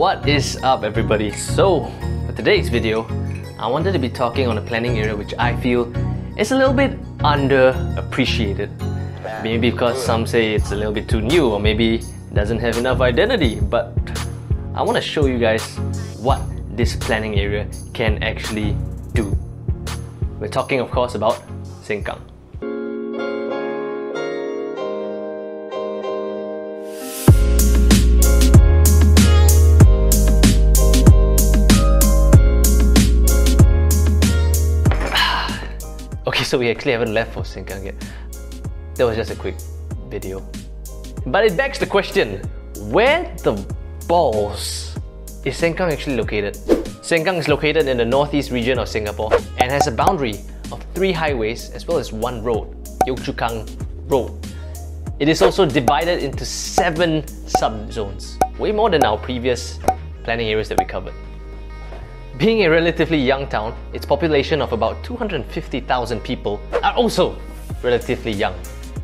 What is up, everybody? So for today's video, I wanted to be talking on a planning area which I feel is a little bit underappreciated. Maybe because some say it's a little bit too new, or maybe doesn't have enough identity, but I want to show you guys what this planning area can actually do. We're talking, of course, about Sengkang. Okay, so we actually haven't left for Sengkang yet. That was just a quick video. But it begs the question, where the balls is Sengkang actually located? Sengkang is located in the northeast region of Singapore and has a boundary of 3 highways as well as 1 road, Yio Chu Kang Road. It is also divided into 7 subzones, way more than our previous planning areas that we covered. Being a relatively young town, its population of about 250,000 people are also relatively young.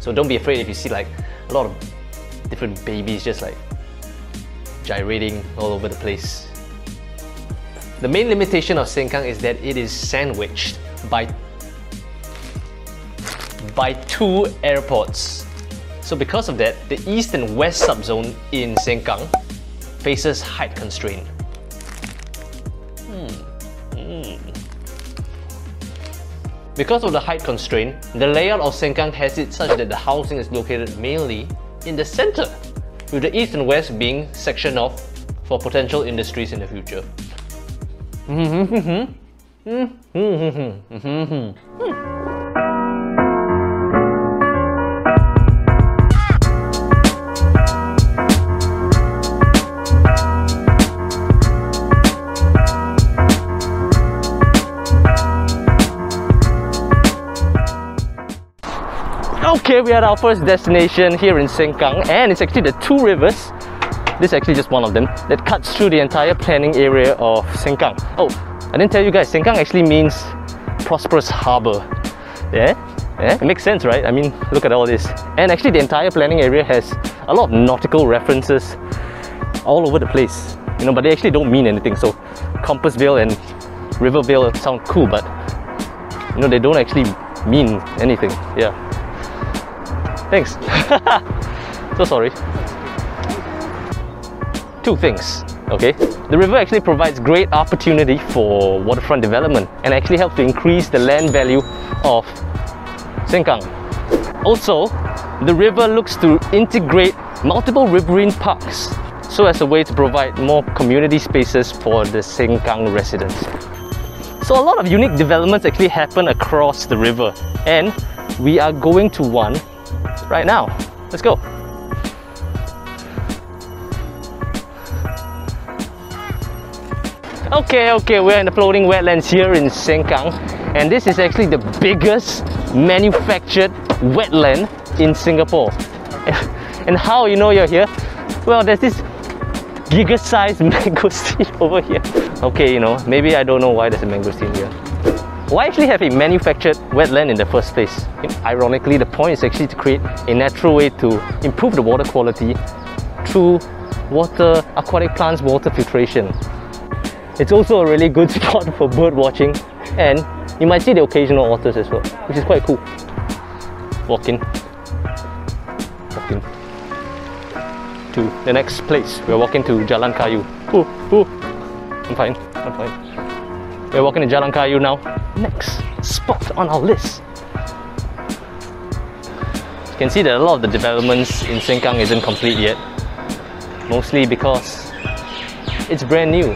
So don't be afraid if you see like a lot of different babies just like gyrating all over the place. The main limitation of Sengkang is that it is sandwiched by 2 airports. So because of that, the east and west subzone in Sengkang faces height constraint. Because of the height constraint, the layout of Sengkang has it such that the housing is located mainly in the center, with the east and west being sectioned off for potential industries in the future. Okay, we are at our first destination here in Sengkang, and it's actually the 2 rivers, this is actually just one of them, that cuts through the entire planning area of Sengkang. Oh, I didn't tell you guys, Sengkang actually means prosperous harbour. Yeah? It makes sense, right? I mean, look at all this. And actually the entire planning area has a lot of nautical references all over the place, you know, but they actually don't mean anything. So Compassville and Rivervale sound cool, but you know, they don't actually mean anything. Yeah. Thanks. So sorry. 2 things, okay? The river actually provides great opportunity for waterfront development and actually helps to increase the land value of Sengkang. Also, the river looks to integrate multiple riverine parks so as a way to provide more community spaces for the Sengkang residents. So a lot of unique developments actually happen across the river, and we are going to one right now. Let's go. Okay, we're in the floating wetlands here in Sengkang, and this is actually the biggest manufactured wetland in Singapore. And how you know you're here? Well, there's this giga-sized mangosteen over here. Okay, you know, maybe I don't know why there's a mangosteen here. Why actually have a manufactured wetland in the first place? Ironically, the point is actually to create a natural way to improve the water quality through aquatic plants water filtration. It's also a really good spot for bird watching, and you might see the occasional otters as well, which is quite cool. Walk in to the next place. We're walking to Jalan Kayu. I'm fine. We're walking to Jalan Kayu now. Next spot on our list. You can see that a lot of the developments in Sengkang isn't complete yet. Mostly because it's brand new.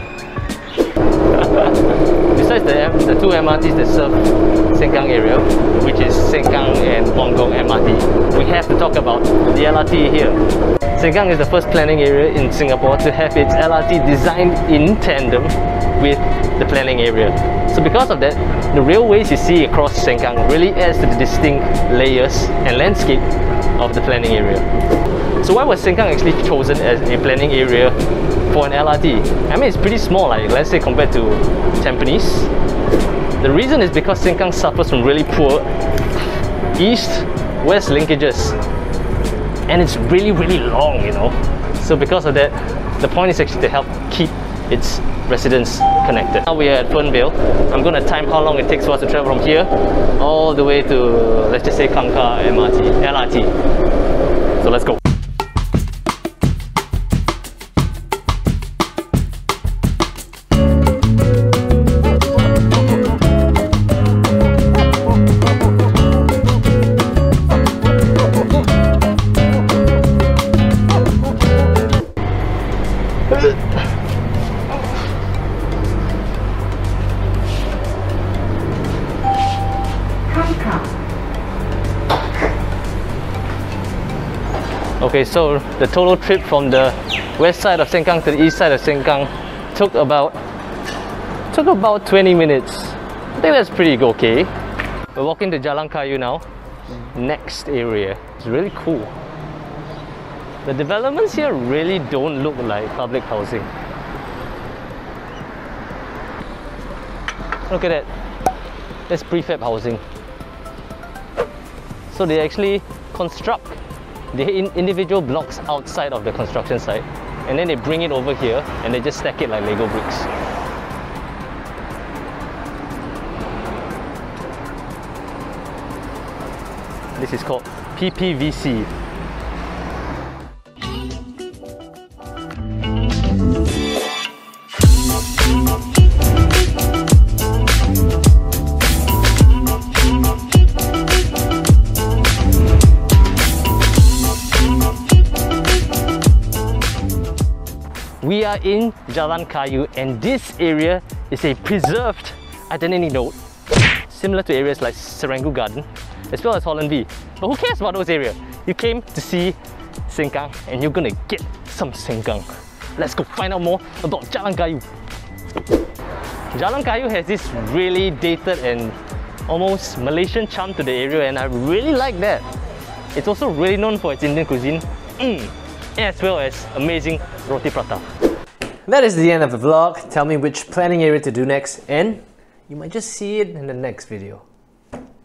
Besides the 2 MRTs that serve Sengkang area, which is Sengkang and Bonggong MRT, we have to talk about the LRT here. Sengkang is the first planning area in Singapore to have its LRT designed in tandem with the planning area. So because of that, the railways you see across Sengkang really adds to the distinct layers and landscape of the planning area. So why was Sengkang actually chosen as a planning area for an LRT? I mean, it's pretty small, like let's say compared to Tampines. The reason is because Sengkang suffers from really poor east-west linkages, and it's really long, you know. So because of that, The point is actually to help keep its residents connected. Now we are at Fernvale. I'm going to time how long it takes for us to travel from here all the way to, let's just say, Kangkar LRT. So let's go. Okay, so the total trip from the west side of Sengkang to the east side of Sengkang took about 20 minutes. I think that's pretty okay. We're walking to Jalan Kayu now. Next area. It's really cool. The developments here really don't look like public housing. Look at that. That's prefab housing. So they actually construct the individual blocks outside of the construction site, and then they bring it over here and they just stack it like Lego bricks. This is called PPVC. We are in Jalan Kayu, and this area is a preserved identity node, similar to areas like Serangoon Garden, as well as Holland V. But who cares about those areas? You came to see Sengkang, and you're gonna get some Sengkang. Let's go find out more about Jalan Kayu. Jalan Kayu has this really dated and almost Malaysian charm to the area, and I really like that. It's also really known for its Indian cuisine, as well as amazing roti prata. That is the end of the vlog. Tell me which planning area to do next, and you might just see it in the next video.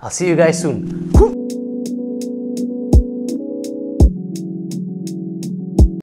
I'll see you guys soon.